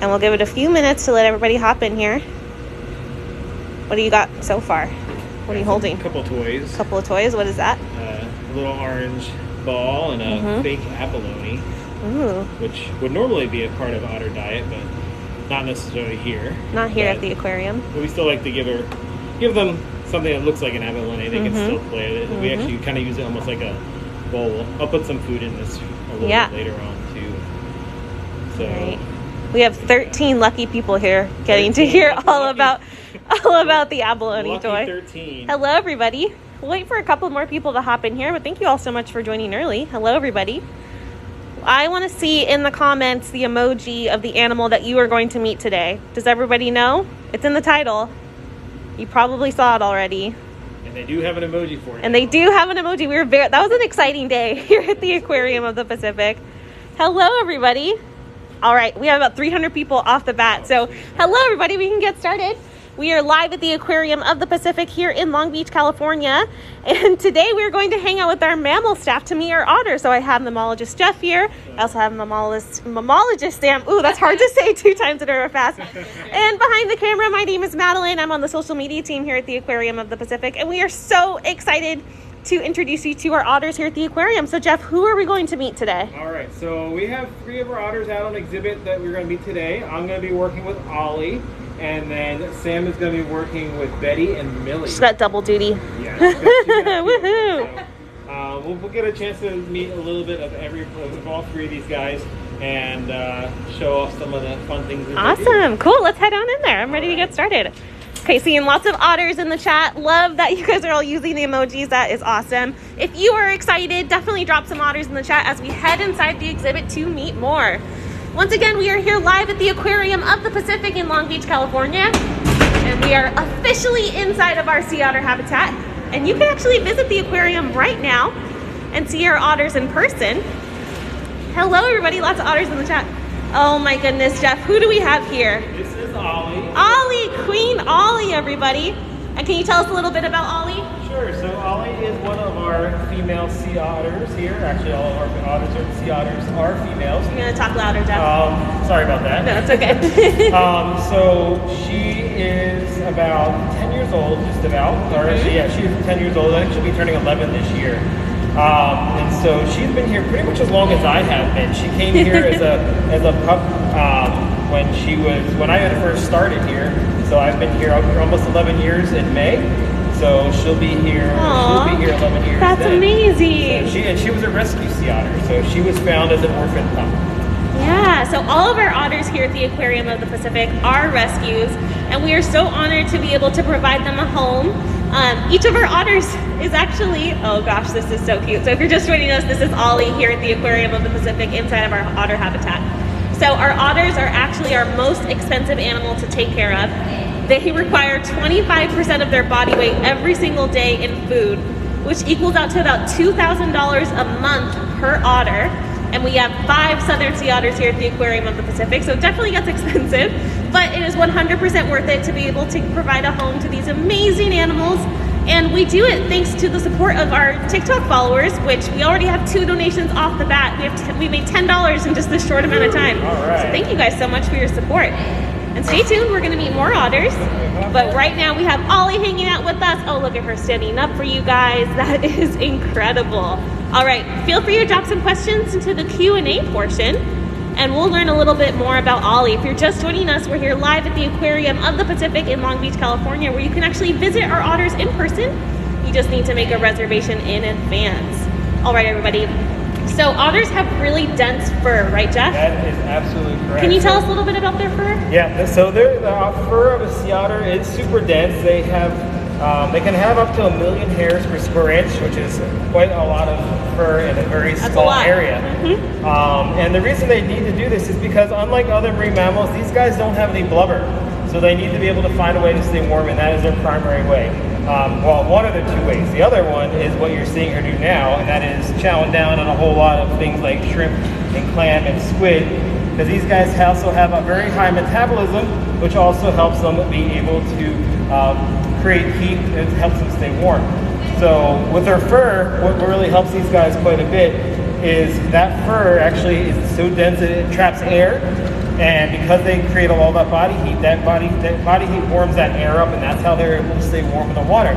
And we'll give it a few minutes to let everybody hop in here. What do you got so far? What are you holding? A couple of toys. A couple of toys. What is that? A little orange ball and a fake abalone, which would normally be a part of otter diet, but not necessarily here. Not here at the aquarium. But we still like to give them something that looks like an abalone. They can still play with it. We actually kind of use it almost like a bowl. I'll put some food in this a little bit later on too. So we have 13 lucky people here getting to hear all about the abalone toy. 13. Hello, everybody. We'll wait for a couple more people to hop in here, but thank you all so much for joining early. Hello, everybody. I want to see in the comments the emoji of the animal that you are going to meet today. Does everybody know? It's in the title. You probably saw it already. And they do have an emoji for it. And they do have an emoji. That was an exciting day here at the Aquarium of the Pacific. Hello, everybody. All right, we have about 300 people off the bat. So hello, everybody. We can get started. We are live at the Aquarium of the Pacific here in Long Beach, California. And today we're going to hang out with our mammal staff to meet our otters. So I have mammologist Jeff here. I also have mammologist Sam. Ooh, that's hard to say 2 times in a row fast. And behind the camera, my name is Madeline. I'm on the social media team here at the Aquarium of the Pacific. And we are so excited to introduce you to our otters here at the aquarium. So Jeff, who are we going to meet today? All right, so we have 3 of our otters out on exhibit that we're going to meet today. I'm going to be working with Ollie. And then Sam is going to be working with Betty and Millie. She's got double duty. Yeah. Woohoo! So, we'll get a chance to meet a little bit of all 3 of these guys and show off some of the fun things. Awesome. Cool. Let's head on in there. I'm ready to get started. Okay, seeing lots of otters in the chat. Love that you guys are all using the emojis. That is awesome. If you are excited, definitely drop some otters in the chat as we head inside the exhibit to meet more. Once again, we are here live at the Aquarium of the Pacific in Long Beach, California. And we are officially inside of our sea otter habitat. And you can actually visit the aquarium right now and see our otters in person. Hello, everybody. Lots of otters in the chat. Oh, my goodness, Jeff. Who do we have here? This is Ollie. Ollie, Queen Ollie, everybody. And can you tell us a little bit about Ollie? Sure. So Ollie is one of our female sea otters here. Actually, all of our sea otters are females. You're going to talk louder, Jeff. Sorry about that. No, it's okay. So she is about 10 years old, just about. She's 10 years old. I think she'll be turning 11 this year. And so she's been here pretty much as long as I have been. She came here as a pup when I had first started here. So I've been here almost 11 years in May. So she'll be here. Aww, she'll be here 11 years. That's amazing. So she was a rescue sea otter. So she was found as an orphan pup. Yeah, so all of our otters here at the Aquarium of the Pacific are rescues, and we are so honored to be able to provide them a home. Each of our otters is actually, oh gosh, this is so cute. So if you're just joining us, this is Ollie here at the Aquarium of the Pacific inside of our otter habitat. So our otters are actually our most expensive animal to take care of. They require 25% of their body weight every single day in food, which equals out to about $2,000 a month per otter. And we have 5 southern sea otters here at the Aquarium of the Pacific, so it definitely gets expensive, but it is 100% worth it to be able to provide a home to these amazing animals. And we do it thanks to the support of our TikTok followers, which we already have 2 donations off the bat. We made $10 in just this short amount of time. All right. So thank you guys so much for your support. And stay tuned, we're gonna meet more otters. But right now we have Ollie hanging out with us. Oh, look at her standing up for you guys. That is incredible. All right, feel free to drop some questions into the Q&A portion, and we'll learn a little bit more about Ollie. If you're just joining us, we're here live at the Aquarium of the Pacific in Long Beach, California, where you can actually visit our otters in person. You just need to make a reservation in advance. All right, everybody. So otters have really dense fur, right, Jeff? That is absolutely correct. Can you tell us a little bit about their fur? Yeah, so the fur of a sea otter is super dense. They can have up to 1 million hairs per square inch, which is quite a lot of fur in a very small area. And the reason they need to do this is because, unlike other marine mammals, these guys don't have any blubber. So they need to be able to find a way to stay warm, and that is their primary way. Well, one of the 2 ways. The other one is what you're seeing her do now, and that is chowing down on a whole lot of things like shrimp and clam and squid, because these guys also have a very high metabolism, which also helps them be able to create heat and helps them stay warm. So with their fur, what really helps these guys quite a bit is that fur actually is so dense that it traps air, And because they create all that body heat, that body heat warms that air up, and that's how they're able to stay warm in the water.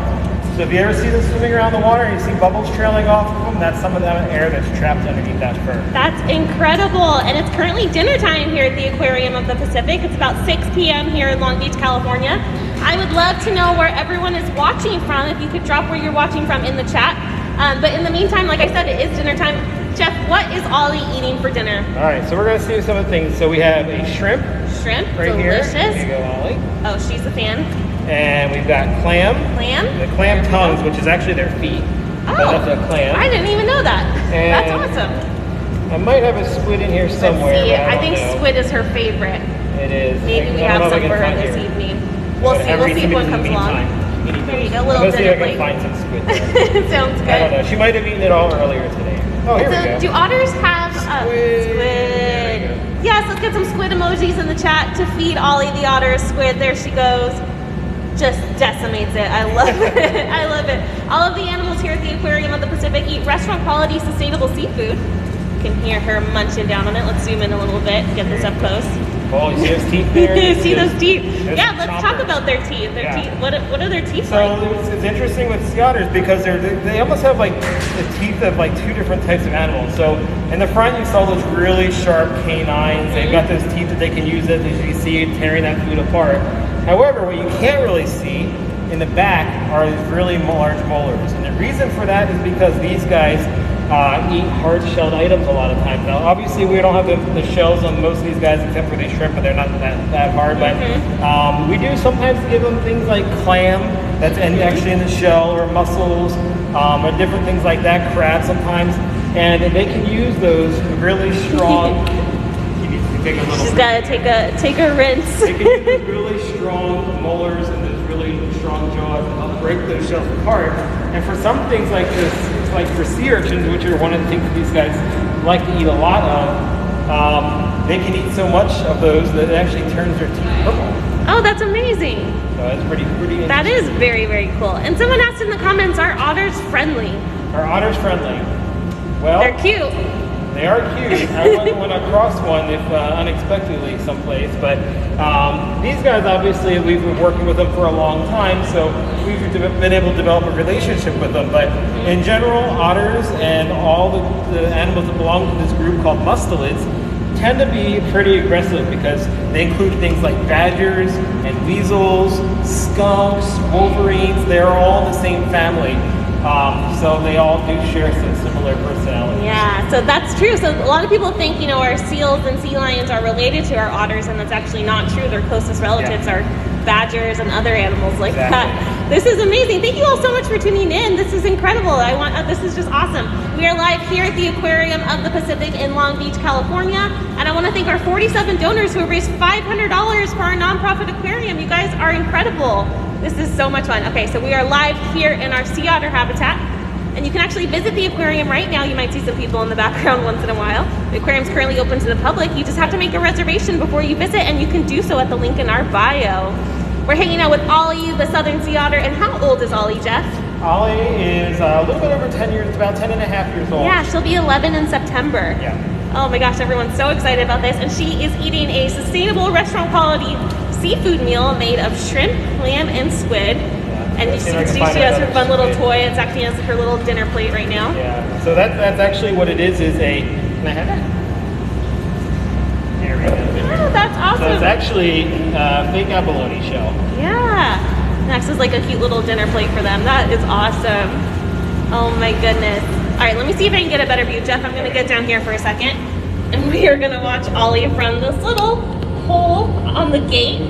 So if you ever see them swimming around the water and you see bubbles trailing off of them, that's some of that air that's trapped underneath that fur. That's incredible. And it's currently dinner time here at the Aquarium of the Pacific. It's about 6 p.m. here in Long Beach, California. I would love to know where everyone is watching from. If you could drop where you're watching from in the chat. But in the meantime, like I said, it is dinner time. Jeff, what is Ollie eating for dinner? All right, so we're going to see some of the things. So we have a shrimp. Shrimp, right delicious. Here. There you go, Ollie. Oh, she's a fan. And we've got clam. Clam? The clam tongues, which is actually their feet. Oh, that's a clam. I didn't even know that. And that's awesome. I might have a squid in here somewhere. Let's see. But I think squid is her favorite. It is. Maybe we have some for her this evening. We'll see if one comes along. There you go, little dinner plate. Let's see if I can find some squid there. Sounds good. I don't know. She might have eaten it all earlier today. Oh, here we go. Do otters have squid? Yes, let's get some squid emojis in the chat to feed Ollie the otter a squid. There she goes. Just decimates it. I love it. I love it. All of the animals here at the Aquarium of the Pacific eat restaurant quality sustainable seafood. You can hear her munching down on it. Let's zoom in a little bit, get this up close. Oh, you see those teeth there? You see those teeth? Yeah, let's talk about their teeth. Their teeth. What are their teeth like? So it's interesting with sea otters because they almost have like the teeth of like two different types of animals. So in the front you saw those really sharp canines. They've got those teeth that they can use it, as you see, tearing that food apart. However, what you can't really see in the back are these really large molars. And the reason for that is because these guys eat hard-shelled items a lot of times. Now, obviously, we don't have the shells on most of these guys except for these shrimp, but they're not that hard. But we do sometimes give them things like clam that's actually in the shell, or mussels, or different things like that, crabs sometimes. And they can use those really strong... She's got to take a rinse. They can use those really strong molars and those really strong jaws to help break those shells apart. And for some things like this, like for sea urchins, which are one of the things that these guys like to eat a lot of, they can eat so much of those that it actually turns their teeth purple. Oh, that's amazing. So that's pretty interesting. That is very, very cool. And someone asked in the comments, are otters friendly? Are otters friendly? Well, they're cute. They are cute. I went across one if unexpectedly someplace, but these guys, obviously, we've been working with them for a long time, so we've been able to develop a relationship with them. But in general, otters and all the animals that belong to this group called mustelids tend to be pretty aggressive because they include things like badgers and weasels, skunks, wolverines. They're all in the same family. So they all do share some similar personalities. Yeah, so that's true. So a lot of people think, our seals and sea lions are related to our otters, and that's actually not true. Their closest relatives are badgers and other animals like that. This is amazing. Thank you all so much for tuning in. This is incredible. This is just awesome. We are live here at the Aquarium of the Pacific in Long Beach, California, and I want to thank our 47 donors who have raised $500 for our nonprofit aquarium. You guys are incredible. This is so much fun. Okay, so we are live here in our sea otter habitat, and you can actually visit the aquarium right now. You might see some people in the background once in a while. The aquarium is currently open to the public. You just have to make a reservation before you visit, and you can do so at the link in our bio. We're hanging out with Ollie, the southern sea otter. And how old is Ollie, Jeff? Ollie is a little bit over 10 years, about 10 and a half years old. Yeah, she'll be 11 in September. Yeah. Oh my gosh, everyone's so excited about this. And she is eating a sustainable restaurant quality seafood meal made of shrimp, clam, and squid. And you see she has her fun little toy. It's acting as her little dinner plate right now. Yeah. So that's actually what it is a... Can I have that? There we go. Oh, that's awesome. So it's actually fake abalone shell. Yeah. Next is like a cute little dinner plate for them. That is awesome. Oh my goodness. All right, let me see if I can get a better view. Jeff, I'm gonna get down here for a second. And we are gonna watch Ollie from this little hole on the gate.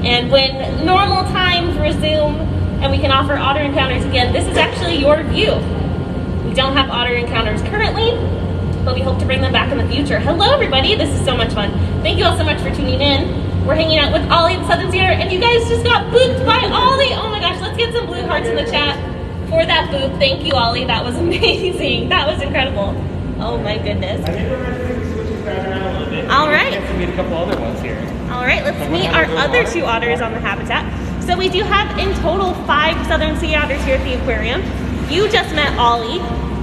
And when normal times resume and we can offer otter encounters again, this is actually your view. We don't have otter encounters currently, but we hope to bring them back in the future. Hello everybody, this is so much fun. Thank you all so much for tuning in. We're hanging out with Ollie the Southern Sea Otter, and you guys just got booped by Ollie. Oh my gosh, let's get some blue hearts in the chat for that boop. Thank you, Ollie, that was amazing. That was incredible. Oh my goodness. I think we're going to switch these guys around a little bit. All right. Let's meet a couple other ones here. All right, let's meet our other two otters on the habitat. So we do have in total 5 southern sea otters here at the aquarium. You just met Ollie.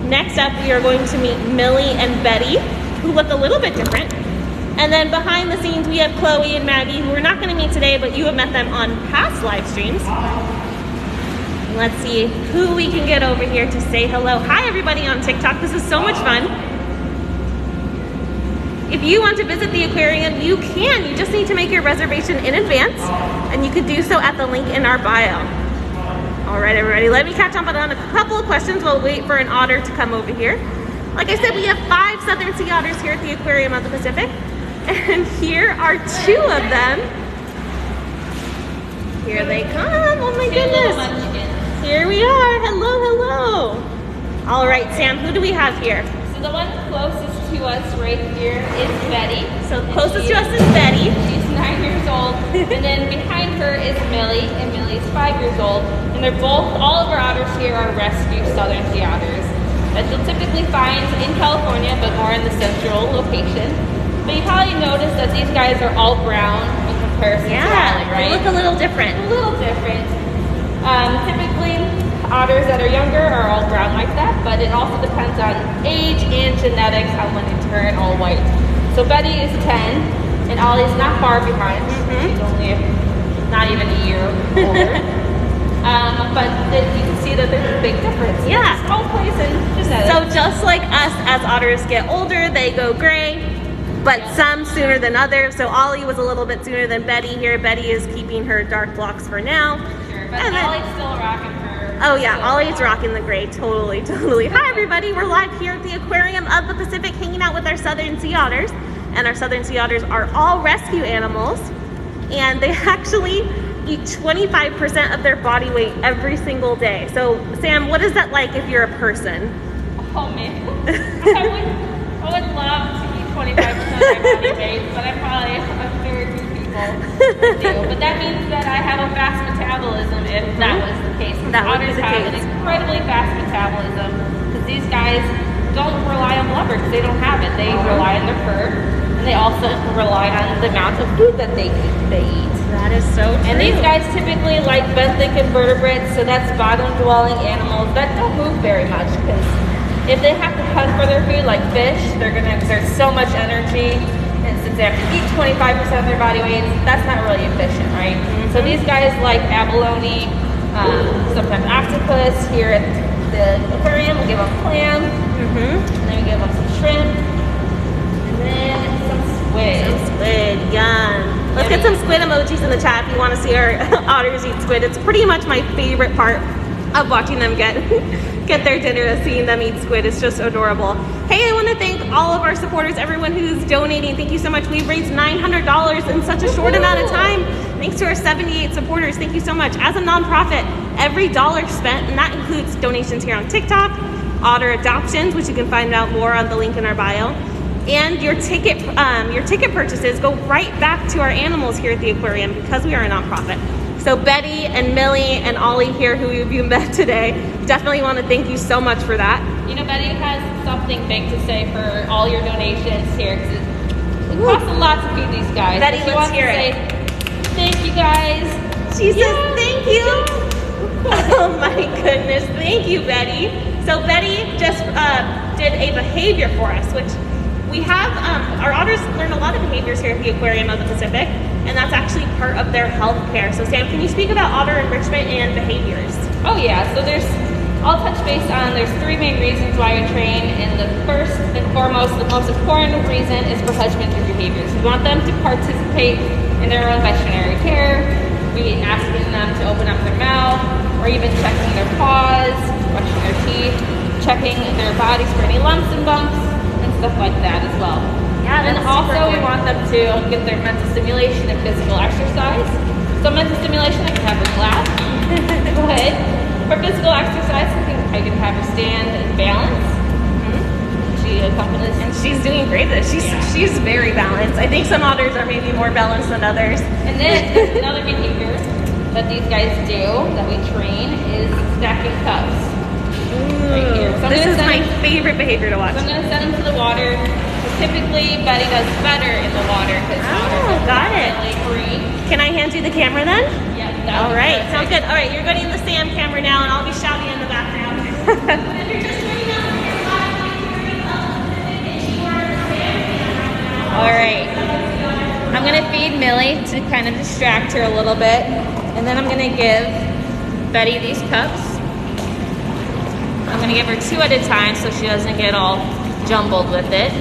Next up, we are going to meet Millie and Betty, who look a little bit different. And then behind the scenes, we have Chloe and Maggie, who we're not going to meet today, but you have met them on past live streams. Let's see who we can get over here to say hello. Hi, everybody on TikTok. This is so much fun. If you want to visit the aquarium, you can. You just need to make your reservation in advance, and you can do so at the link in our bio. All right, everybody, let me catch up on a couple of questions. We'll wait for an otter to come over here. Like I said, we have 5 southern sea otters here at the Aquarium of the Pacific, and here are 2 of them. Here they come. Oh my goodness. Here we are. Hello, hello. All right, Sam, who do we have here? So the one closest to us right here is Betty. So closest to us is Betty. She's 9 years old. And then behind her is Millie, and Millie's 5 years old. And they're both, all of our otters here are rescue southern sea otters that you'll typically find in California, but more in the central location. But you probably noticed that these guys are all brown in comparison to Ollie, right? They look a little different. A little different. Typically, otters that are younger are all brown like that, but it also depends on age and genetics on when they turn all white. So Betty is 10, and Ollie's not far behind. She's only not even a year older. But you can see that there's a big difference. Yeah. It's all plays in genetics. So just like us, as otters get older, they go gray, but some sooner than others. So Ollie was a little bit sooner than Betty here. Betty is keeping her dark locks for now. But Ollie's still rocking her. Oh yeah, Ollie's rocking the gray, totally, totally. Hi everybody, we're live here at the Aquarium of the Pacific, hanging out with our southern sea otters. And our southern sea otters are all rescue animals, and they actually eat 25% of their body weight every single day. So Sam, what is that like if you're a person? Oh man, I would love to eat 25% of my body weight, but I'm probably a very few people do. But that means that I have a fast metabolism if that was the case. Otters have an incredibly fast metabolism because these guys don't rely on blubber because they don't have it. They rely on their fur, and they also rely on the amount of food that they eat. That is so true. And these guys typically like benthic invertebrates, so that's bottom-dwelling animals that don't move very much because if they have to hunt for their food like fish, they're gonna exert so much energy, and since they have to eat 25% of their body weight, that's not really efficient, right? So these guys like abalone, sometimes octopus. Here at the aquarium, we'll give them clam, and then we give them some shrimp, and then some squid. Some squid, yum. Let's get some squid emojis in the chat if you want to see our otters eat squid. It's pretty much my favorite part of watching them get their dinner, is seeing them eat squid. It's just adorable. Hey, I want to thank all of our supporters, everyone who's donating. Thank you so much. We've raised $900 in such a short amount of time. Thanks to our 78 supporters. Thank you so much. As a nonprofit, every dollar spent, and that includes donations here on TikTok, Otter adoptions, which you can find out more on the link in our bio, and your ticket purchases go right back to our animals here at the aquarium because we are a nonprofit. So Betty and Millie and Ollie here, who you met today, definitely want to thank you so much for that. You know, Betty has something big to say for all your donations here because it costs a lot to feed these guys. Betty, so let's hear it. Thank you guys. She says thank you. Oh my goodness, thank you, Betty. So Betty just did a behavior for us, which we have, our otters learn a lot of behaviors here at the Aquarium of the Pacific, and that's actually part of their health care. So Sam, can you speak about otter enrichment and behaviors? Oh yeah, so I'll touch base on, there's 3 main reasons why you train, and the first and foremost, the most important reason is for husbandry behaviors. We want them to participate in their own veterinary care, be asking them to open up their mouth, or even checking their paws, brushing their teeth, checking their bodies for any lumps and bumps, and stuff like that as well. Yeah, and also we want them to get their mental stimulation and physical exercise. So mental stimulation, I can have her clap. But for physical exercise, I can have her stand and balance. She accompanies. And she's doing great at this. She's very balanced. I think some otters are maybe more balanced than others. And then there's another behavior that these guys do that we train is stacking cups. Right here. So this is my favorite behavior to watch. So I'm going to send them to the water. Typically, Betty does better in the water because got it. Really free. Can I hand you the camera then? Yeah. All right, sounds good. All right, you're getting the Sam camera now, and I'll be shouting in the background. If you're just joining us, we're live on Aquarium of the Pacific, and you are the Sam camera right now. All right. I'm gonna feed Millie to kind of distract her a little bit. And then I'm gonna give Betty these cups. I'm gonna give her 2 at a time so she doesn't get all jumbled with it.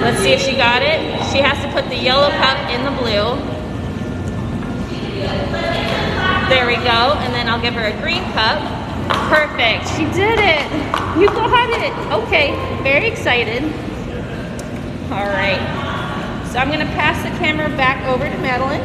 Let's see if she got it. She has to put the yellow cup in the blue. There we go. And then I'll give her a green cup. Perfect. She did it. You got it. Okay. Very excited. All right. So I'm going to pass the camera back over to Madeline.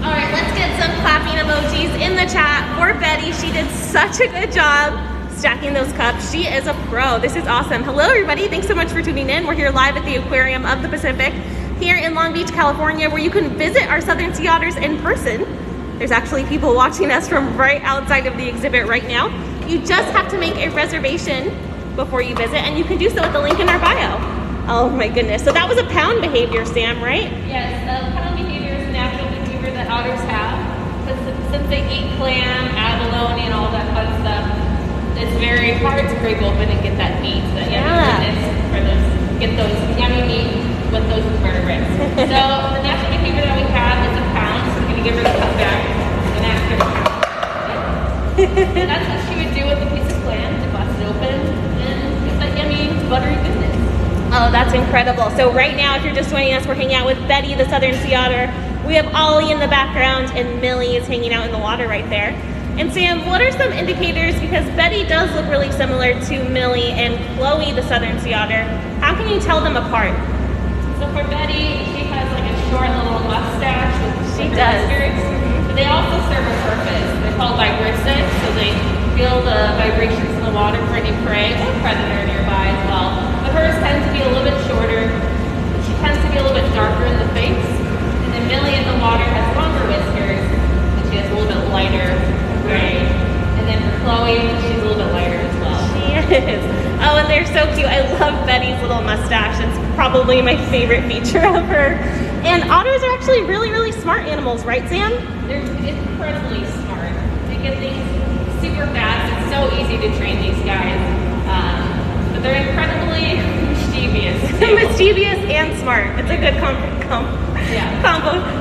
All right, let's get some clapping emojis in the chat for Betty. She did such a good job stacking those cups. She is a pro. This is awesome. Hello, everybody. Thanks so much for tuning in. We're here live at the Aquarium of the Pacific here in Long Beach, California, where you can visit our southern sea otters in person. There's actually people watching us from right outside of the exhibit right now. You just have to make a reservation before you visit, and you can do so at the link in our bio. Oh my goodness. So that was a pound behavior, Sam, right? Yes, pound behavior is natural behavior that otters have. Since they eat clam, abalone, and all that fun stuff, it's very hard to break open and get that meat, that yummy goodness, or get those yummy meat with those vertebrates. So the natural behavior that we have is a pound, so we're going to give her the cup back and ask her to pound. And that's what she would do with a piece of clam, to bust it open and get that yummy buttery goodness. Oh, that's incredible. So right now, if you're just joining us, we're hanging out with Betty, the southern sea otter. We have Ollie in the background, and Millie is hanging out in the water right there. And Sam, what are some indicators, because Betty does look really similar to Millie and Chloe, the southern sea otter. How can you tell them apart? So for Betty, she has like a short little mustache with She does. whiskers. But they also serve a purpose. They're called vibristic, so they feel the vibrations in the water for any prey or predator nearby as well. But hers tends to be a little bit shorter. She tends to be a little bit darker in the face. And then Millie in the water has longer whiskers, and she has a little bit lighter gray. And then for Chloe, she's a little bit lighter as well. She is. Oh, and they're so cute. I love Betty's little mustache. It's probably my favorite feature of her. And otters are actually really, really smart animals, right, Sam? They're incredibly smart. They get things super fast. It's so easy to train these guys. But they're incredibly mischievous. Mischievous and smart. It's a good combo.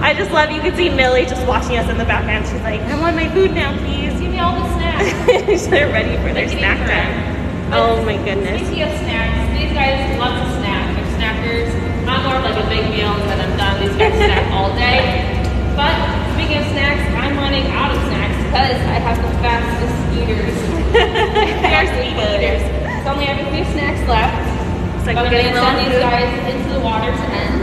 I just love, you can see Millie just watching us in the background. She's like, I want my food now, please. Give me all the snacks. They're ready for their snack time. Oh my goodness. Speaking of snacks, these guys love to snack. They're snackers. I'm more of like a big meal and then I'm done. These guys snack all day. But speaking of snacks, I'm running out of snacks because I have the fastest eaters. They are sweet eaters. So I only have a few snacks left. It's like but I'm getting going to send these guys into the water to end.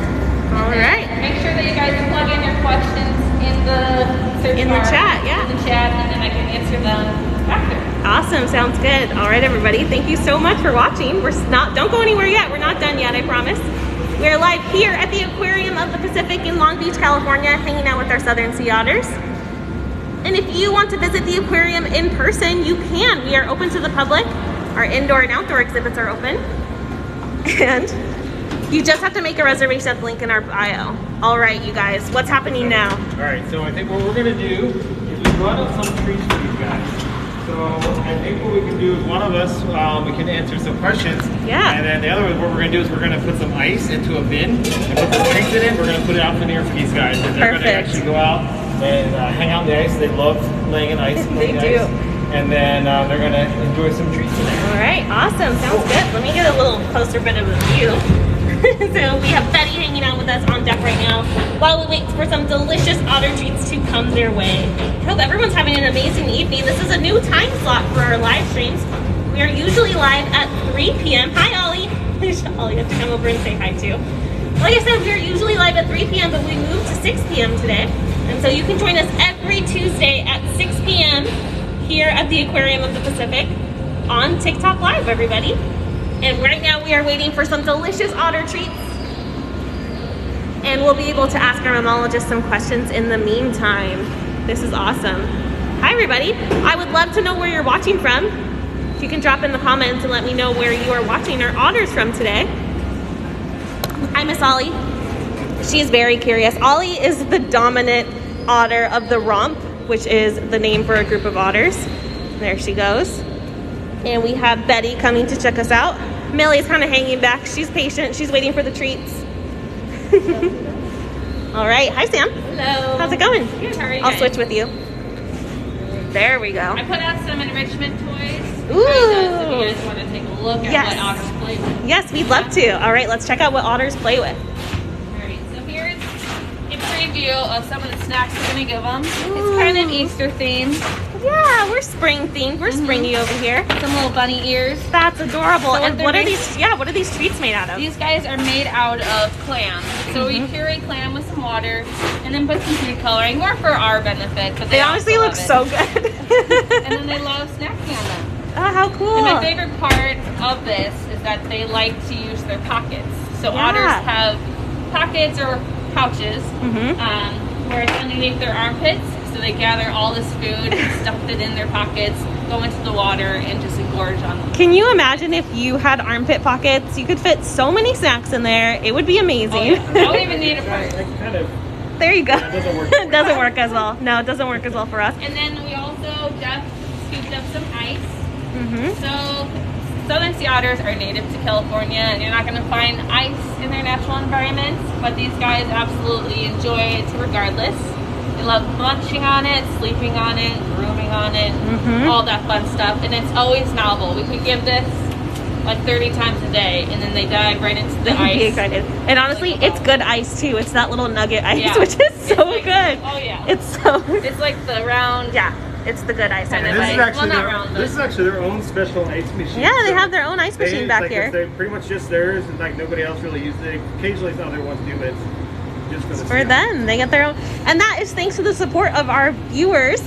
All right. Make sure that you guys plug in your questions in the search bar. the chat, yeah. In the chat, and then I can answer them after. Awesome, sounds good. All right, everybody, thank you so much for watching. Don't go anywhere yet. We're not done yet, I promise. We're live here at the Aquarium of the Pacific in Long Beach, California, hanging out with our southern sea otters. And if you want to visit the aquarium in person, you can. We are open to the public. Our indoor and outdoor exhibits are open. And you just have to make a reservation at the link in our bio. All right, you guys, what's happening now? All right, so I think what we're gonna do is we brought out some treats for these guys. So I think what we can do is one of us, we can answer some questions. Yeah. And then the other one, what we're gonna do is we're gonna put some ice into a bin and put some treats in it. We're gonna put it out for near for these guys. And they're gonna actually go out and hang out in the ice. They love laying in ice. They do. Ice. And then they're gonna enjoy some treats in there. All right, awesome, sounds good. Let me get a little closer bit of a view. So we have Betty hanging out with us on deck right now while we wait for some delicious otter treats to come their way. I hope everyone's having an amazing evening. This is a new time slot for our live streams. We are usually live at 3 p.m. Hi, Ollie. Ollie has to come over and say hi too. Like I said, we are usually live at 3 p.m., but we moved to 6 p.m. today. And so you can join us every Tuesday at 6 p.m. here at the Aquarium of the Pacific on TikTok Live, everybody. And right now we are waiting for some delicious otter treats. And we'll be able to ask our mammalogist some questions in the meantime. This is awesome. Hi, everybody. I would love to know where you're watching from. If you can drop in the comments and let me know where you are watching our otters from today. Hi, Miss Ollie. She's very curious. Ollie is the dominant otter of the romp, which is the name for a group of otters. There she goes. And we have Betty coming to check us out. Millie's kind of hanging back. She's patient. She's waiting for the treats. All right. Hi, Sam. Hello. How's it going? Good. How are you I'll guys? switch with you. There we go. I put out some enrichment toys. Ooh. If you guys want to take a look at Yes. what otters play with. Yes, we'd love to. All right, let's check out what otters play with. Alright, so here's a preview of some of the snacks we're going to give them. It's kind of Easter themed. Yeah, we're spring themed. We're springy over here. Some little bunny ears. That's adorable. So and they're what are very- these? Yeah, what are these treats made out of? These guys are made out of clam. So we puree clam with some water and then put some food coloring, more for our benefit. But They honestly also look love so it. good. And then they love snacking on them. Oh, how cool. And my favorite part of this is that they like to use their pockets. So Yeah. otters have pockets or pouches, where it's underneath their armpits. So they gather all this food, stuff it in their pockets, go into the water, and just engorge on them. Can you imagine if you had armpit pockets? You could fit so many snacks in there. It would be amazing. Oh, yeah. I don't even need a I purse. kind of, There you go. That doesn't work. It doesn't work as well. No, it doesn't work as well for us. And then we also just scooped up some ice. Mm-hmm. So southern sea otters are native to California, and you're not going to find ice in their natural environments, but these guys absolutely enjoy it regardless. They love munching on it, sleeping on it, grooming on it, all that fun stuff, and it's always novel. We could give this like 30 times a day, and then they dive right into the Be ice. excited. And honestly, it's good ice too. It's that little nugget ice, Yeah. which is It's so like- good. Oh yeah. It's so It's like the round. yeah. It's the good ice. Kind of everybody. this is Well, actually not round, but- this is actually their own special ice machine. Yeah, they So have their own ice machine back like, here. They're pretty much just theirs, and like nobody else really uses it. Occasionally, some other ones do, but it's just for the For them, they get their own, and that is thanks to the support of our viewers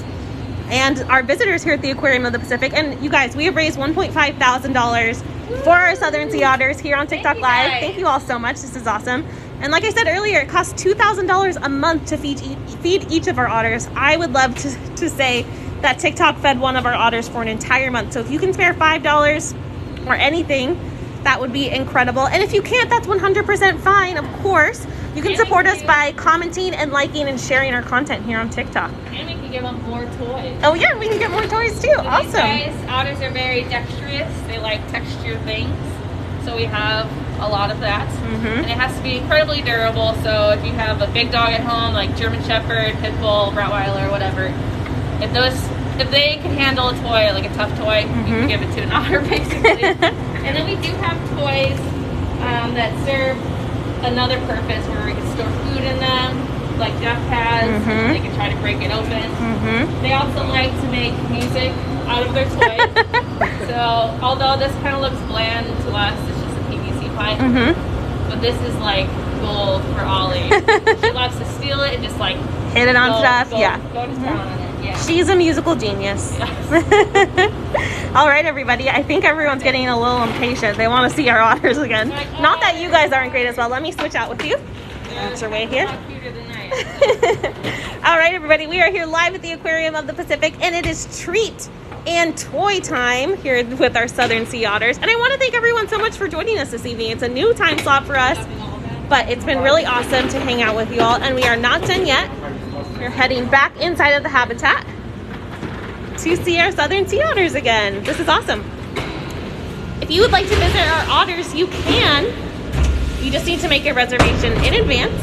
and our visitors here at the Aquarium of the Pacific. And you guys, we have raised $1,500 for our Southern Sea Otters here on TikTok you, Live. guys. Thank you all so much. This is awesome. And like I said earlier, it costs $2,000 a month to feed each of our otters. I would love to say that TikTok fed one of our otters for an entire month. So if you can spare $5 or anything, that would be incredible. And if you can't, that's 100% fine, of course. You can And support we us can- by commenting and liking and sharing our content here on TikTok. And we can give them more toys. Oh yeah, we can get more toys too. So Awesome. These guys, otters are very dexterous. They like texture things. So we have a lot of that. And it has to be incredibly durable. So if you have a big dog at home, like German Shepherd, Pit Bull, Rottweiler, whatever, if they can handle a toy, like a tough toy, you can give it to an otter basically. And then we do have toys that serve another purpose where we can store food in them, like Jeff has. They can try to break it open. They also like to make music out of their toys. So although this kind of looks bland to us, it's just a PVC pipe. But this is like gold for Ollie. She loves to steal it and just like Hit it on stuff. Yeah. Go to town on it. Yeah. She's a musical genius. All right, everybody. I think everyone's getting a little impatient. They want to see our otters again. Not that you guys aren't great as well. Let me switch out with you. That's your way here. A lot cuter than I am. All right, everybody. We are here live at the Aquarium of the Pacific, and it is treat and toy time here with our Southern Sea Otters. And I want to thank everyone so much for joining us this evening. It's a new time slot for us, but it's been really awesome to hang out with you all. And we are not done yet. We're heading back inside of the habitat to see our Southern Sea Otters again. This is awesome. If you would like to visit our otters, you can. You just need to make a reservation in advance,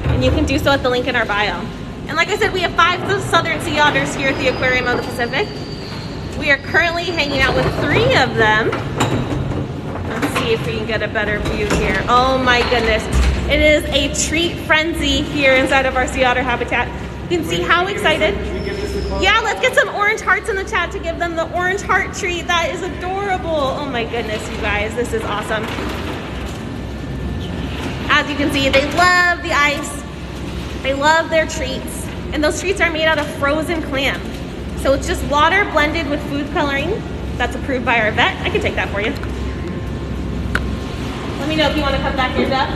and you can do so at the link in our bio. And like I said, we have 5 Southern Sea Otters here at the Aquarium of the Pacific. We are currently hanging out with 3 of them. Let's see if we can get a better view here. Oh my goodness. It is a treat frenzy here inside of our sea otter habitat. You can see how excited. Yeah, let's get some orange hearts in the chat to give them the orange heart treat. That is adorable. Oh my goodness, you guys, this is awesome. As you can see, they love the ice. They love their treats. And those treats are made out of frozen clam. So it's just water blended with food coloring. That's approved by our vet. I can take that for you. Let me know if you want to come back here, Jeff.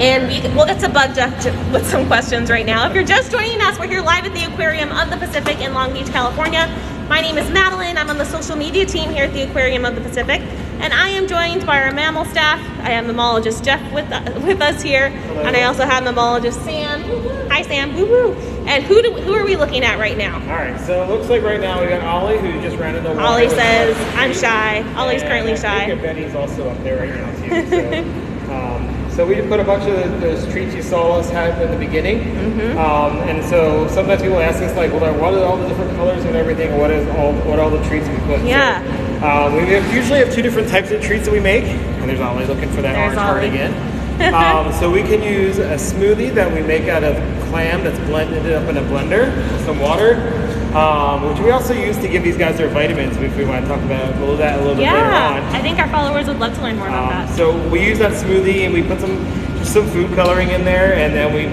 And we'll get to bug Jeff with some questions right now. If you're just joining us, we're here live at the Aquarium of the Pacific in Long Beach, California. My name is Madeline. I'm on the social media team here at the Aquarium of the Pacific. And I am joined by our mammal staff. I have mammologist Jeff with us here. Hello. And I also have mammologist Sam. Hi, Sam. Woo-woo. And who are we looking at right now? All right, so it looks like right now we got Ollie, who just ran in the water. Ollie says, I'm shy. Ollie's currently shy. I think Betty's also up there right now too. So we put a bunch of those treats you saw us have in the beginning. And so sometimes people ask us like, well, what are all the different colors and everything? What all the treats we put? Yeah. So, we usually have 2 different types of treats that we make. And there's Ollie looking for that orange heart again. So we can use a smoothie that we make out of clam that's blended up in a blender with some water, which we also use to give these guys their vitamins, if we want to talk about a little bit later on. I think our followers would love to learn more about that. So we use that smoothie and we put some food coloring in there, and then we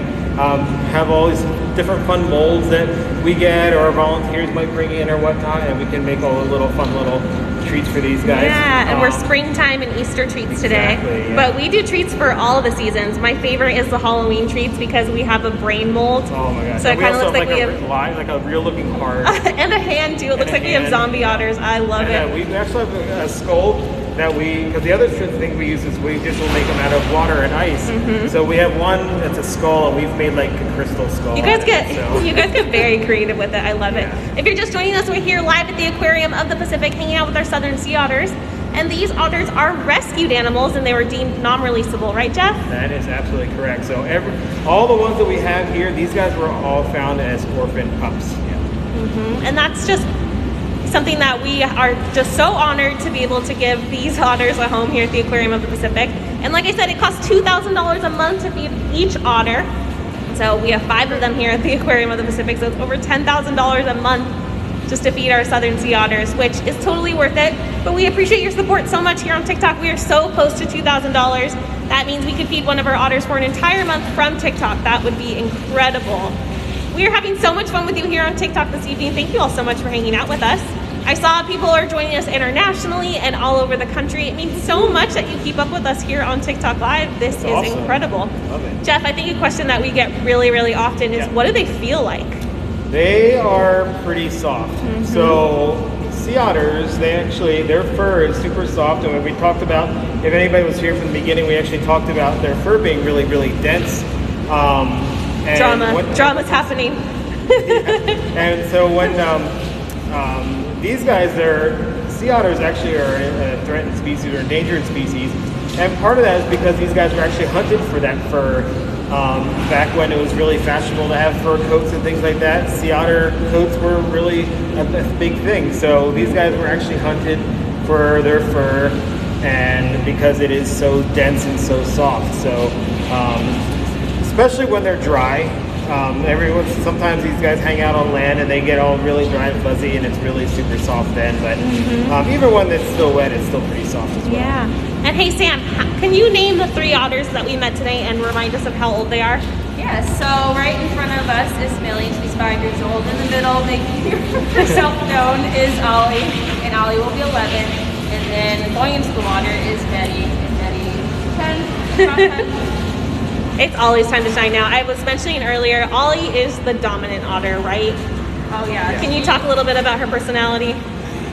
have all these different fun molds that we get or our volunteers might bring in or whatnot, and we can make all the little fun little treats for these guys. Yeah, and we're springtime and Easter treats today. Exactly, yeah. But we do treats for all of the seasons. My favorite is the Halloween treats because we have a brain mold. Oh my gosh. So it kind of looks like we have like a real looking heart. and a hand too. It looks like we have zombie otters. I love it. We actually have a skull that because the other thing we use is we just will make them out of water and ice. So we have one that's a skull, and we've made like a crystal skull. You guys get very creative with it. I love it. If you're just joining us, we're here live at the Aquarium of the Pacific, hanging out with our southern sea otters. And these otters are rescued animals, and they were deemed non-releasable, right, Jeff? That is absolutely correct. So all the ones that we have here, these guys were all found as orphan pups. And that's just something that we are just so honored to be able to give these otters a home here at the Aquarium of the Pacific. And like I said, it costs $2,000 a month to feed each otter. So we have 5 of them here at the Aquarium of the Pacific, so it's over $10,000 a month just to feed our southern sea otters, which is totally worth it. But we appreciate your support so much here on TikTok. We are so close to $2,000. That means we could feed one of our otters for an entire month from TikTok. That would be incredible. We are having so much fun with you here on TikTok this evening. Thank you all so much for hanging out with us. I saw people are joining us internationally and all over the country. It means so much that you keep up with us here on TikTok Live. This is awesome. Incredible. Love it. Jeff, I think a question that we get really, really often is what do they feel like? They are pretty soft. So sea otters, their fur is super soft, and when we talked about, if anybody was here from the beginning, we actually talked about their fur being really, really dense. Drama's happening. And so when these guys, sea otters actually are a threatened species or endangered species, and part of that is because these guys were actually hunted for that fur. Back when it was really fashionable to have fur coats and things like that, sea otter coats were really a big thing. So these guys were actually hunted for their fur, and because it is so dense and so soft. So especially when they're dry, sometimes these guys hang out on land and they get all really dry and fuzzy, and it's really super soft then. But even when it's still wet, it's still pretty soft as well. Yeah. And hey, Sam, can you name the 3 otters that we met today and remind us of how old they are? Yes, so right in front of us is Millie. She's 5 years old. In the middle, making herself known, is Ollie, and Ollie will be 11. And then going into the water is Betty, and Betty 10. It's Ollie's time to shine now. I was mentioning earlier, Ollie is the dominant otter, right? Oh yeah. Can you talk a little bit about her personality?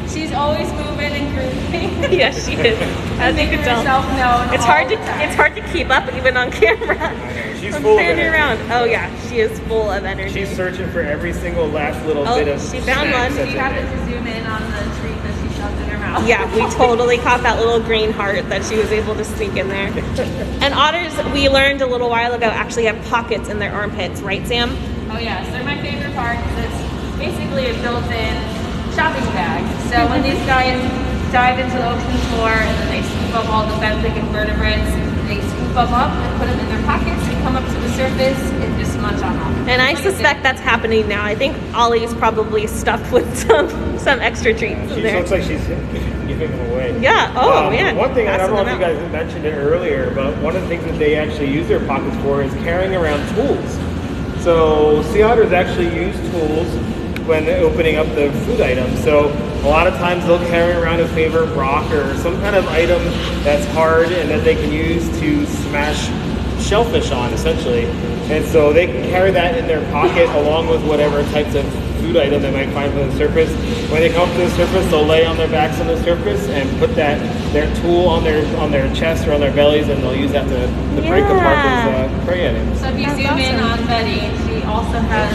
She's always moving and grooving. Yes, she is. As you can tell, it's hard to keep up even on camera. She's full of energy. Around. Oh yeah, she is full of energy. She's searching for every single last little bit of. She found one. You have to zoom in on the treat that she shoved in her mouth. Yeah, we totally caught that little green heart that she was able to sneak in there. And otters, we learned a little while ago, actually have pockets in their armpits, right, Sam? Oh yes, they're my favorite part because it's basically a built-in shopping bag. So when these guys dive into the ocean floor and then they scoop up all the benthic invertebrates, they scoop them up and put them in their pockets and come up to the surface and just munch on them. And I suspect that's happening now. I think Ollie's probably stuffed with some extra treats in there. She looks like she's giving them away. Yeah. Oh man. One thing, I don't know if you guys mentioned it earlier, but one of the things that they actually use their pockets for is carrying around tools. So sea otters actually use tools when opening up the food items. So a lot of times they'll carry around a favorite rock or some kind of item that's hard and that they can use to smash shellfish on, essentially. And so they can carry that in their pocket along with whatever types of food item they might find on the surface. When they come up to the surface, they'll lay on their backs on the surface and put their tool on their chest or on their bellies, and they'll use that to break apart those prey items. So if you zoom in on Betty, she also has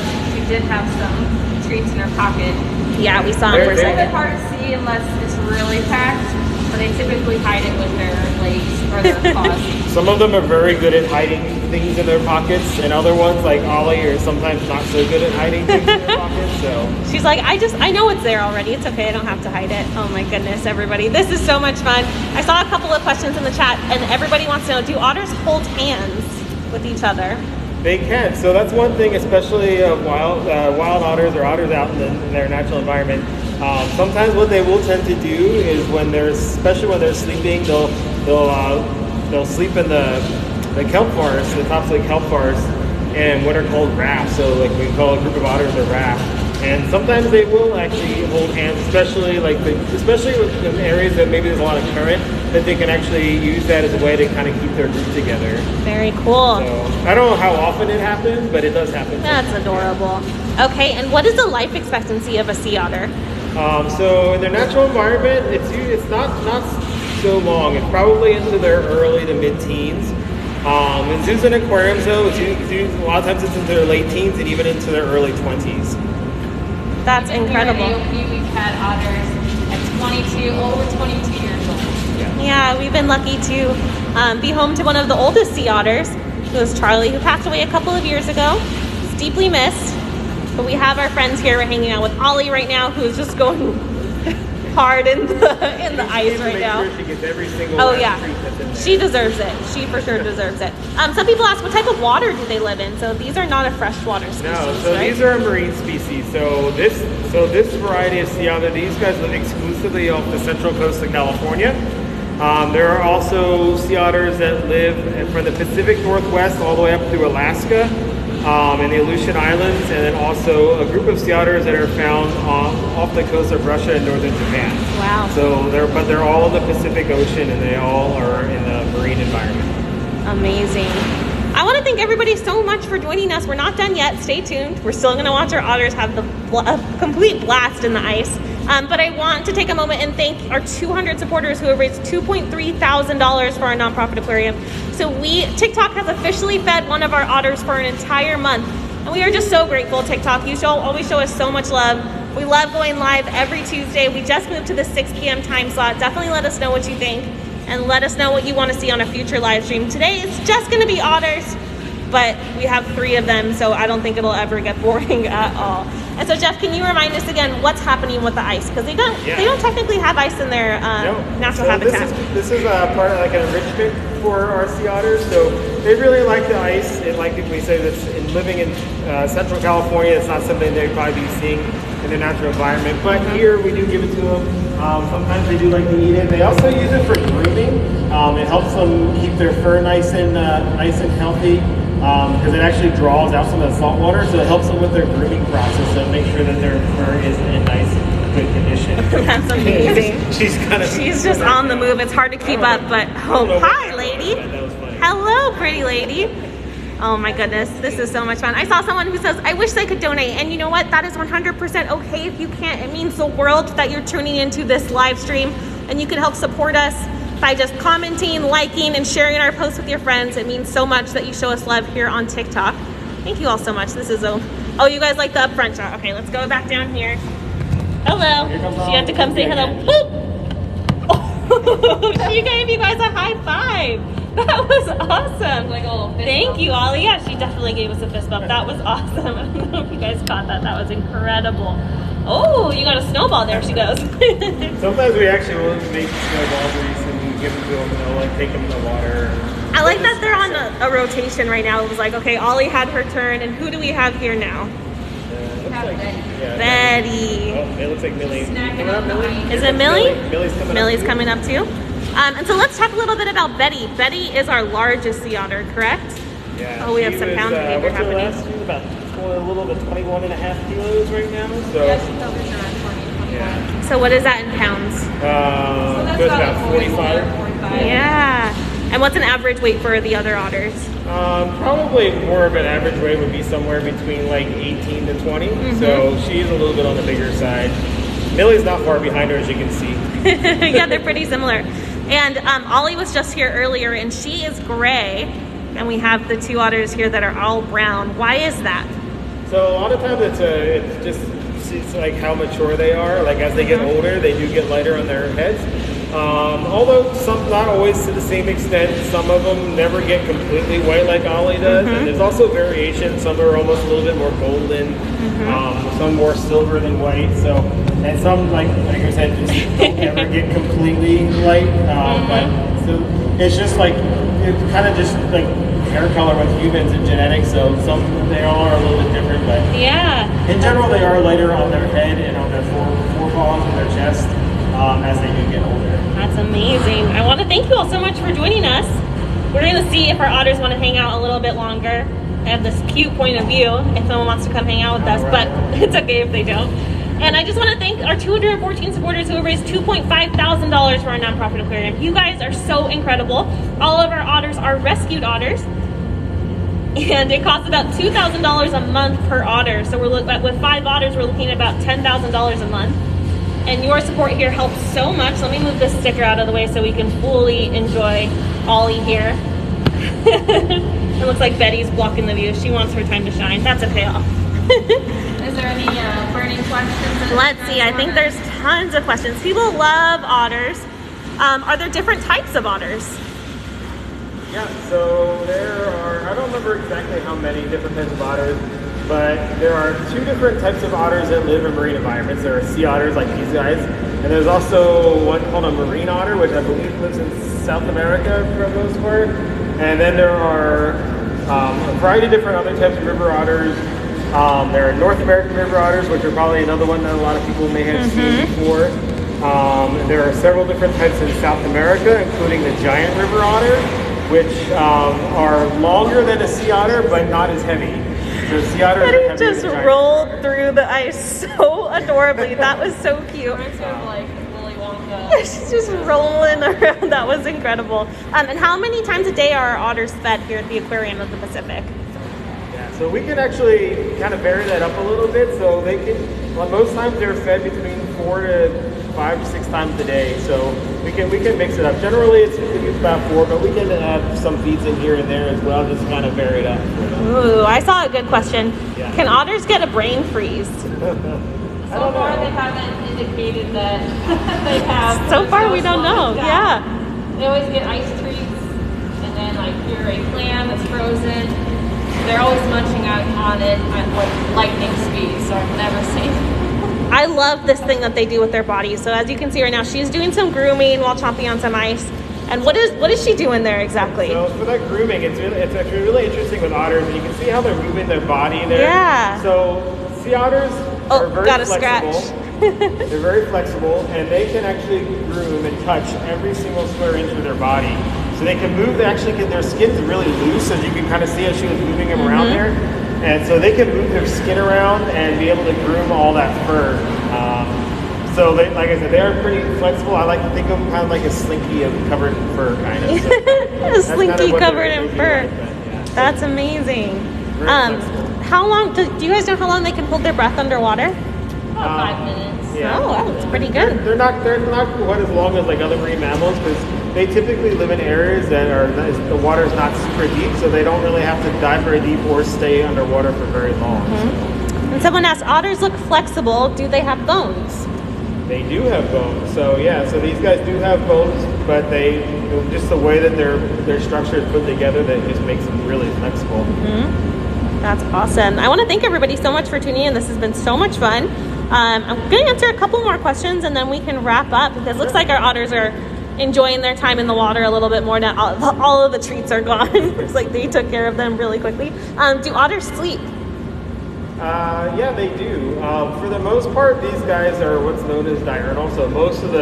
did have some treats in her pocket. Yeah, we saw him for a It's a little bit second. hard to see unless it's really packed, but they typically hide it with their legs or their paws. Some of them are very good at hiding things in their pockets, and other ones, like Ollie, are sometimes not so good at hiding things in their pockets. So She's like, I know it's there already. It's okay. I don't have to hide it. Oh my goodness, everybody. This is so much fun. I saw a couple of questions in the chat, and everybody wants to know, do otters hold hands with each other? they can. So that's one thing, especially wild otters or otters out in their natural environment. Sometimes what they will tend to do is especially when they're sleeping, they'll sleep in the kelp forest, the tops of the kelp forest, and what are called rafts. So like we call a group of otters a raft. And sometimes they will actually hold hands, especially in areas that maybe there's a lot of current, that they can actually use that as a way to kind of keep their group together. Very cool. So I don't know how often it happens, but it does happen. That's adorable. Okay, and what is the life expectancy of a sea otter? So in their natural environment, it's not so long. It's probably into their early to mid-teens. In zoos and aquariums, though, a lot of times it's into their late teens and even into their early 20s. That's incredible. Here at AOP, we've had otters at over 22 years old. Yeah, we've been lucky to be home to one of the oldest sea otters, who is Charlie, who passed away a couple of years ago. He's deeply missed. But we have our friends here. We're hanging out with Ollie right now, who is just going hard in the ice right now. Sure she gets every single Oh treat yeah, that's in there. she deserves it. She for sure deserves it. Some people ask, what type of water do they live in? So these are not a freshwater species, No, so right? these are a marine species. So this variety of sea otter, these guys live exclusively off the central coast of California. There are also sea otters that live from the Pacific Northwest all the way up through Alaska, and the Aleutian Islands, and then also a group of sea otters that are found off the coast of Russia and northern Japan. Wow. So they're all in the Pacific Ocean, and they all are in the marine environment. Amazing. I want to thank everybody so much for joining us. We're not done yet. Stay tuned. We're still going to watch our otters have a complete blast in the ice. But I want to take a moment and thank our 200 supporters who have raised $2.3 thousand for our nonprofit aquarium. So TikTok has officially fed one of our otters for an entire month. And we are just so grateful, TikTok. You always show us so much love. We love going live every Tuesday. We just moved to the 6 p.m. time slot. Definitely let us know what you think. And let us know what you want to see on a future live stream. Today it's just going to be otters, but we have 3 of them, so I don't think it'll ever get boring at all. And so, Jeff, can you remind us again what's happening with the ice? Because they don't technically have ice in their natural habitat. This is part of like an enrichment for our sea otters. So they really like the ice. And like we say, that's living in Central California, it's not something they'd probably be seeing in their natural environment. But here we do give it to them. Sometimes they do like to eat it. They also use it for grooming. It helps them keep their fur nice and healthy. Because it actually draws out some of the salt water, so it helps them with their grooming process and make sure that their fur is in nice, good condition. That's amazing. She's just on the move. It's hard to keep up, but hi, lady. That was funny. Hello, pretty lady. Oh my goodness, this is so much fun. I saw someone who says, I wish they could donate. And you know what? That is 100% okay if you can't. It means the world that you're tuning into this live stream and you can help support us by just commenting, liking, and sharing our posts with your friends. It means so much that you show us love here on TikTok. Thank you all so much. This is oh, you guys like the up front shot. Okay, let's go back down here. Hello. She had to come say hello. Boop. She gave you guys a high five. That was awesome. Like a little fist Thank bump. you, Ollie. Yeah, she definitely gave us a fist bump. That was awesome. I don't know if you guys caught that. That was incredible. Oh, you got a snowball. There she goes. Sometimes we actually will make snowballs and give them to them, and they'll like take them in the water. I like that they're on a rotation right now. It was like, okay, Ollie had her turn, and who do we have here now? Looks like, Betty. Oh, it looks like Millie. Snacking Coming up, on the Millie? ice. Is it Millie? Millie's coming up too. Millie's coming up too. And so let's talk a little bit about Betty. Betty is our largest sea otter, correct? Yeah. Oh, we have she some was, pound behavior what's her happening. last? She was about a little bit 21.5 kilos right now. So Yeah, she told us around 20, 21. yeah. So what is that in pounds? So that's goes about 45. 45. Yeah. And what's an average weight for the other otters? Probably more of an average weight would be somewhere between like 18 to 20. So she's a little bit on the bigger side. Millie's not far behind her, as you can see. Yeah, they're pretty similar. And Ollie was just here earlier, and she is gray. And we have the 2 otters here that are all brown. Why is that? So a lot of times it's just like how mature they are. Like as they get older, they do get lighter on their heads. Although some, not always to the same extent. Some of them never get completely white like Ollie does. And there's also variation. Some are almost a little bit more golden. Some more silver than white. So, and some like I said, just don't ever get completely light. But so it's just like it's kind of just like hair color with humans and genetics. So some they all are a little bit different, but in general they are lighter on their head and on their forepaws and their chest as they do get older. That's amazing. I want to thank you all so much for joining us. We're going to see if our otters want to hang out a little bit longer. I have this cute point of view if someone wants to come hang out with us, but it's okay if they don't. And I just want to thank our 214 supporters who have raised $2,500 for our nonprofit aquarium. You guys are so incredible. All of our otters are rescued otters. And it costs about $2,000 a month per otter. So with 5 otters, we're looking at about $10,000 a month. And your support here helps so much. Let me move this sticker out of the way so we can fully enjoy Ollie here. It looks like Betty's blocking the view. She wants her time to shine. That's a payoff. Is there any burning questions? Let's see. I think there's tons of questions. People love otters. Are there different types of otters? Yeah, so there are, I don't remember exactly how many different types of otters, but there are 2 different types of otters that live in marine environments. There are sea otters like these guys, and there's also one called a marine otter, which I believe lives in South America for the most part. And then there are a variety of different other types of river otters. There are North American river otters, which are probably another one that a lot of people may have seen before. There are several different types in South America, including the giant river otter, which are longer than a sea otter, but not as heavy. So sea otters are heavier just than giant rolled through the ice so adorably. That was so cute. Sort of like Willy Wonka. She's just rolling around. That was incredible. And how many times a day are our otters fed here at the Aquarium of the Pacific? Yeah, so we can actually kind of vary that up a little bit. So they can, well, most times they're fed between 4 to 5 to 6 times a day. So we can mix it up. Generally it's about 4, but we can add some feeds in here and there as well, just kind of vary it up. Ooh, I saw a good question. Yeah. Can otters get a brain freeze? So far, they haven't indicated that they have. So far, we don't know. Yeah. They always get ice treats, and then like puree clam that's frozen. They're always munching out on it at like lightning speed, so I've never seen it. I love this thing that they do with their bodies. So as you can see right now, she's doing some grooming while chomping on some ice. And what is she doing there exactly? So for that grooming, it's actually really interesting with otters, and you can see how they're moving their body there. Yeah. So sea otters are very got a flexible. scratch. They're very flexible, and they can actually groom and touch every single square inch of their body. So they can move. They actually their skin's really loose, as you can kind of see as she was moving them around there. And so they can move their skin around and be able to groom all that fur. So they, like I said, they are pretty flexible. I like to think of them kind of like a slinky covered in fur, kind of. So A slinky covered in fur. Like, yeah. That's amazing. Very flexible. How long? Do you guys know how long they can hold their breath underwater? About 5 minutes. Yeah. Oh, wow, that's pretty good. They're not quite as long as like other marine mammals, because they typically live in areas that are the water is not super deep, so they don't really have to dive very deep or stay underwater for very long. And someone asked, otters look flexible. Do they have bones? They do have bones. So yeah, so these guys do have bones, but they just the way that their structure is put together, that just makes them really flexible. That's awesome. I want to thank everybody so much for tuning in. This has been so much fun. I'm going to answer a couple more questions and then we can wrap up, because it looks like our otters are enjoying their time in the water a little bit more now. All of the treats are gone. It's like they took care of them really quickly. Do otters sleep? Yeah, they do. For the most part, these guys are what's known as diurnal. So most of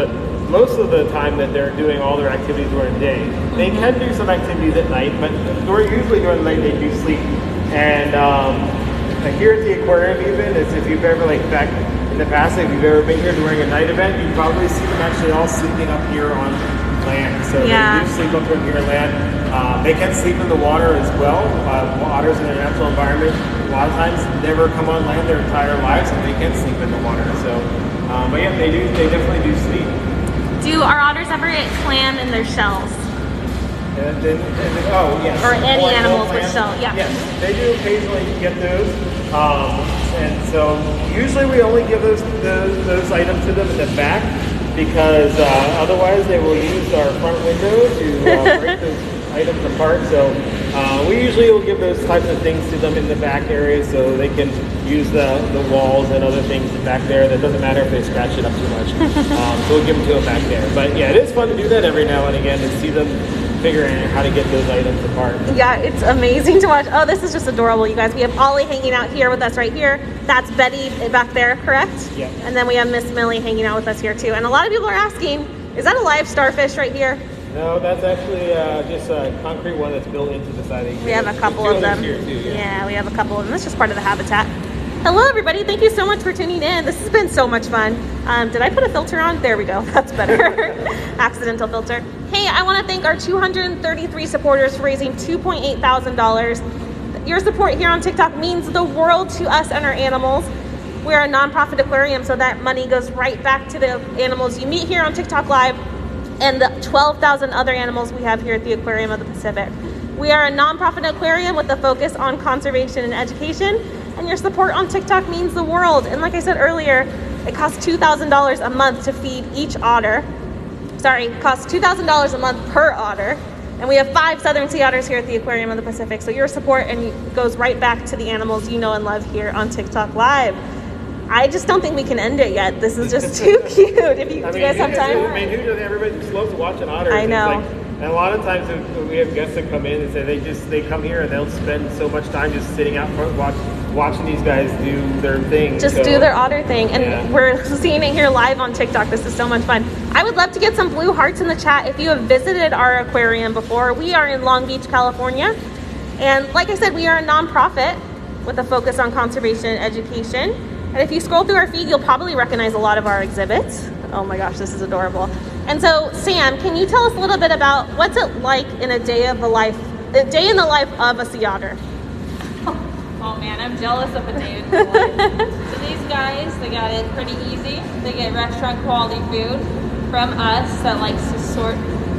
the time that they're doing all their activities during the day, they can do some activities at night, but usually during the night they do sleep. And like here at the aquarium, even if you've ever back in the past, if you've ever been here during a night event, you probably see them actually all sleeping up here on land. So they do sleep up here on land. They can sleep in the water as well. Otters in their natural environment a lot of times never come on land their entire lives, and they can sleep in the water. So, but yeah, they definitely do sleep. Do our otters ever get clam in their shells? Oh, yes. Or any Like animals with plants. shell, yeah. Yes, they do occasionally get those. And so usually we only give those items to them in the back because otherwise they will use our front window to break those items apart. So we usually will give those types of things to them in the back area so they can use the walls and other things back there. That doesn't matter if they scratch it up too much. So we'll give them to them back there. But yeah, it is fun to do that every now and again to see them figuring out how to get those items apart. Yeah, it's amazing to watch. Oh, this is just adorable, you guys. We have Ollie hanging out here with us right here. That's Betty back there, correct? Yeah. And then we have Miss Millie hanging out with us here too. And a lot of people are asking, is that a live starfish right here? No, that's actually just a concrete one that's built into the side of the We have a couple of them. Here too, yeah, we have a couple of them. That's just part of the habitat. Hello, everybody. Thank you so much for tuning in. This has been so much fun. Did I put a filter on? There we go. That's better. Accidental filter. Hey, I want to thank our 233 supporters for raising $2.8 thousand. Your support here on TikTok means the world to us and our animals. We are a nonprofit aquarium, so that money goes right back to the animals you meet here on TikTok Live and the 12,000 other animals we have here at the Aquarium of the Pacific. We are a nonprofit aquarium with a focus on conservation and education, and your support on TikTok means the world. And like I said earlier, it costs $2,000 a month to feed each otter. Sorry, it costs $2,000 a month per otter. And we have 5 southern sea otters here at the Aquarium of the Pacific. So your support goes right back to the animals you know and love here on TikTok Live. I just don't think we can end it yet. This is just too cute. If you, do you guys have time? I mean, who does everybody just loves watching otters? I know. And a lot of times we have guests that come in and say they come here and they'll spend so much time just sitting out front watching these guys do their thing. Just do their otter thing. And we're seeing it here live on TikTok. This is so much fun. I would love to get some blue hearts in the chat if you have visited our aquarium before. We are in Long Beach, California. And like I said, we are a nonprofit with a focus on conservation and education. And if you scroll through our feed, you'll probably recognize a lot of our exhibits. Oh my gosh, this is adorable. And so, Sam, can you tell us a little bit about what's it like in a day in the life of a sea otter? Oh man, I'm jealous of a day in the life. So these guys, they got it pretty easy. They get restaurant quality food from us that likes to sort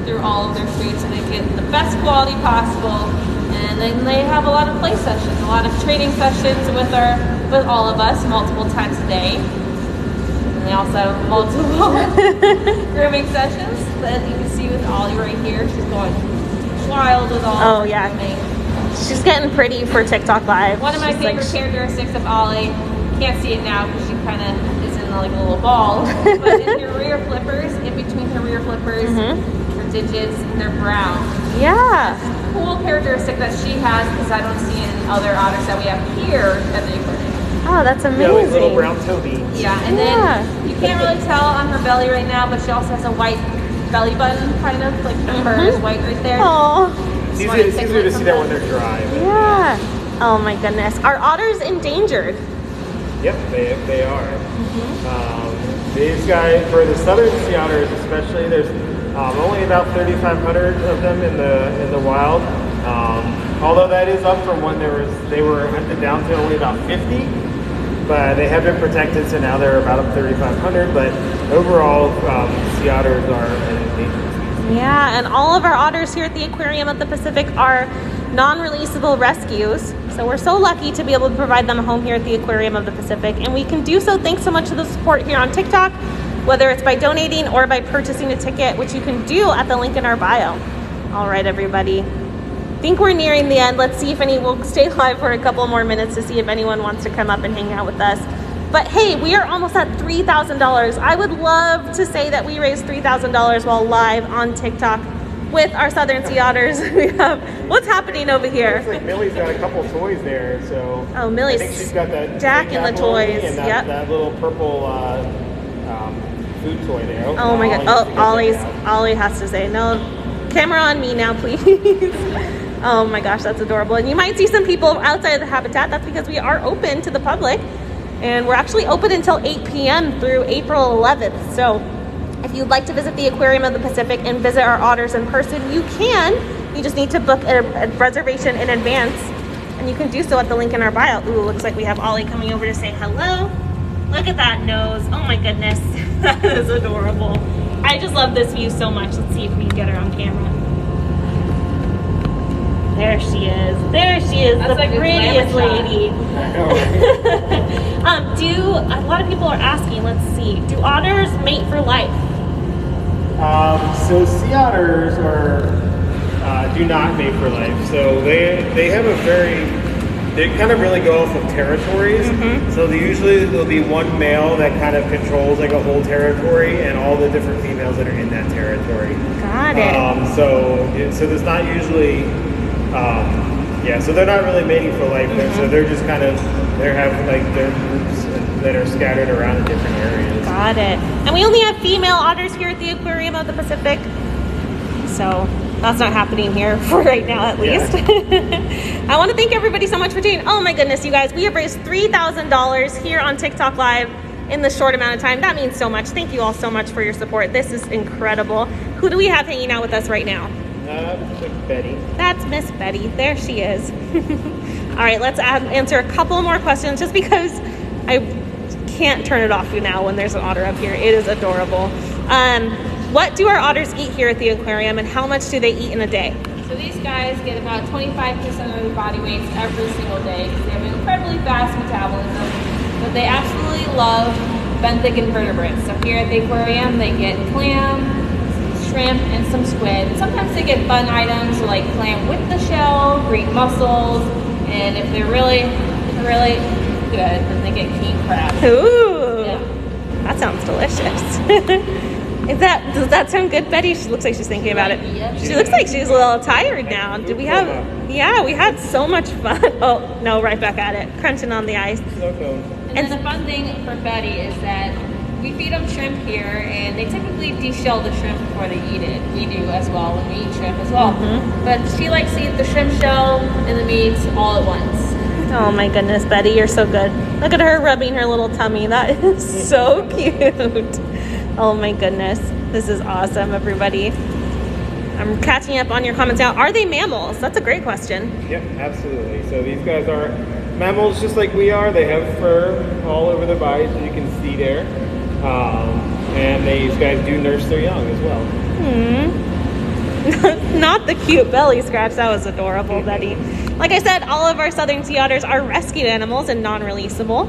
through all of their food so they get the best quality possible. And then they have a lot of play sessions, a lot of training sessions with all of us multiple times a day. And they also have multiple grooming sessions that you can see with Ollie right here. She's going wild with all of her grooming. She's getting pretty for TikTok Live. Her favorite characteristics of Ollie, can't see it now because she kind of is in like a little ball, but in her rear flippers, in between her rear flippers, her digits, they're brown. Yeah. Cool characteristic that she has because I don't see in other otters that we have here at the aquarium. Oh, that's amazing. Yeah, like little brown toe beans. Yeah, and then you can't really tell on her belly right now, but she also has a white belly button, kind of like the fur is white right there. Oh. It's easier to see that when they're dry. Yeah. Oh my goodness. Are otters endangered? Yep, they are. These guys, for the southern sea otters especially, there's only about 3,500 of them in the wild. Although that is up from when they were hunted down to only about 50, but they have been protected, so now they're about up 3,500. But overall, sea otters are an endangered species. Yeah, and all of our otters here at the Aquarium of the Pacific are non-releasable rescues. So we're so lucky to be able to provide them a home here at the Aquarium of the Pacific. And we can do so thanks so much to the support here on TikTok, whether it's by donating or by purchasing a ticket, which you can do at the link in our bio. All right, everybody. I think we're nearing the end. Let's see if we'll stay live for a couple more minutes to see if anyone wants to come up and hang out with us. But hey, we are almost at $3,000. I would love to say that we raised $3,000 while live on TikTok with our southern sea otters. We have, what's happening over here? Looks like Millie's got a couple toys there, so. Oh, Millie's I think she's got that Jack in the toys. And that little purple food toy there. Oh my God. Oh, Ollie has to say, no, camera on me now, please. Oh my gosh, that's adorable. And you might see some people outside of the habitat. That's because we are open to the public. And we're actually open until 8 p.m. through April 11th. So if you'd like to visit the Aquarium of the Pacific and visit our otters in person, you can. You just need to book a reservation in advance. And you can do so at the link in our bio. Ooh, looks like we have Ollie coming over to say hello. Look at that nose. Oh my goodness. That is adorable. I just love this view so much. Let's see if we can get her on camera. There she is. There she is. That's the like a prettiest glamour lady. A lot of people are asking, let's see, do otters mate for life? So sea otters do not mate for life. So they have they kind of really go off of territories. So there'll be one male that kind of controls like a whole territory and all the different females that are in that territory. Got it. So there's not usually, so they're not really mating for life. So they're just kind of, they have like their groups that are scattered around in different areas. Got it. And we only have female otters here at the Aquarium of the Pacific. So that's not happening here for right now, at least. Yeah. I want to thank everybody so much for tuning. Oh my goodness, you guys, we have raised $3,000 here on TikTok Live in this short amount of time. That means so much. Thank you all so much for your support. This is incredible. Who do we have hanging out with us right now? Betty. That's Miss Betty. There she is. All right, let's answer a couple more questions just because I can't turn it off now when there's an otter up here. It is adorable. What do our otters eat here at the aquarium, and how much do they eat in a day? So these guys get about 25% of their body weights every single day because they have an incredibly fast metabolism, but they absolutely love benthic invertebrates. So here at the aquarium, they get clam, shrimp, and some squid. And sometimes they get fun items like clam with the shell, green mussels, and if they're really, really good, then they get king crab. Ooh, yeah. That sounds delicious. Does that sound good, Betty? She looks like she's thinking about it. Yep. She looks like she's a little tired now. Did we have? Yeah, we had so much fun. Oh no, right back at it, crunching on the ice. And then the fun thing for Betty is that we feed them shrimp here, and they typically de-shell the shrimp before they eat it. We do as well when we eat shrimp as well. But she likes to eat the shrimp shell and the meats all at once. Oh my goodness, Betty, you're so good. Look at her rubbing her little tummy. That is so cute. Oh my goodness. This is awesome, everybody. I'm catching up on your comments now. Are they mammals? That's a great question. Yep, absolutely. So these guys are mammals just like we are. They have fur all over their bodies, as you can see there. And these guys do nurse their young as well. Not the cute belly scratch. That was adorable, Betty. Like I said, all of our southern sea otters are rescued animals and non-releasable.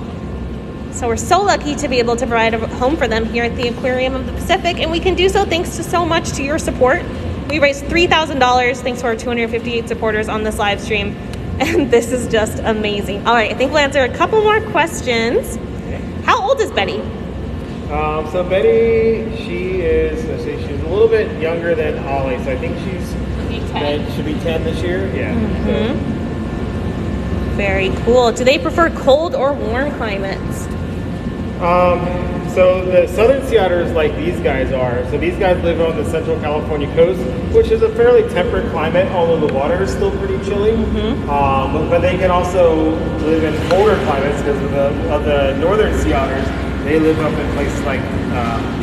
So we're so lucky to be able to provide a home for them here at the Aquarium of the Pacific, and we can do so thanks to so much to your support. We raised $3,000 thanks to our 258 supporters on this live stream, and this is just amazing. All right, I think we'll answer a couple more questions. How old is Betty? So Betty, she's a little bit younger than Ollie, so I think should be 10 this year. Yeah. So. Very cool. Do they prefer cold or warm climates? So the southern sea otters, like these guys are. So these guys live on the central California coast, which is a fairly temperate climate, although the water is still pretty chilly. But they can also live in colder climates because of the northern sea otters. They live up in places like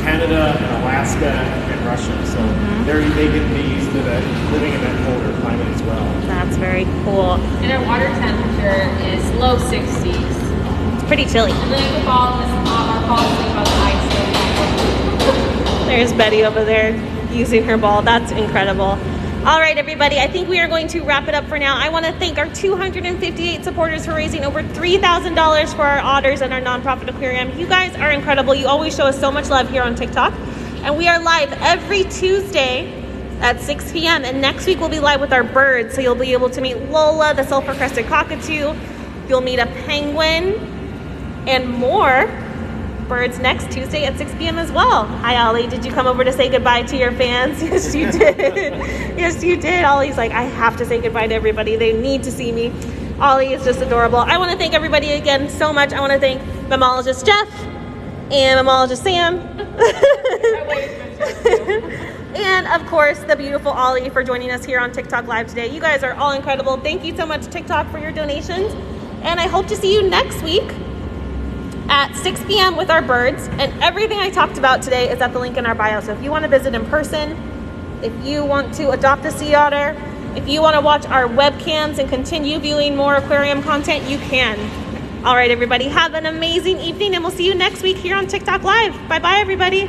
Canada and Alaska and Russia. So they can be used to living in that colder climate as well. That's very cool. And our water temperature is low 60s. It's pretty chilly. And then we fall asleep on the ice. There's Betty over there using her ball. That's incredible. All right, everybody, I think we are going to wrap it up for now. I want to thank our 258 supporters for raising over $3,000 for our otters and our nonprofit aquarium. You guys are incredible. You always show us so much love here on TikTok. And we are live every Tuesday at 6 p.m. And next week we'll be live with our birds. So you'll be able to meet Lola, the sulfur-crested cockatoo. You'll meet a penguin and more birds next Tuesday at 6 p.m. as well. Hi, Ollie. Did you come over to say goodbye to your fans? Yes, you did. Yes, you did. Ollie's like, I have to say goodbye to everybody. They need to see me. Ollie is just adorable. I want to thank everybody again so much. I want to thank mammalogist Jeff and mammalogist Sam. And of course, the beautiful Ollie for joining us here on TikTok Live today. You guys are all incredible. Thank you so much, TikTok, for your donations. And I hope to see you next week at 6 p.m. with our birds. And everything I talked about today is at the link in our bio. So if you want to visit in person, if you want to adopt a sea otter, if you want to watch our webcams and continue viewing more aquarium content, you can. All right, everybody, have an amazing evening, and we'll see you next week here on TikTok Live. Bye-bye, everybody.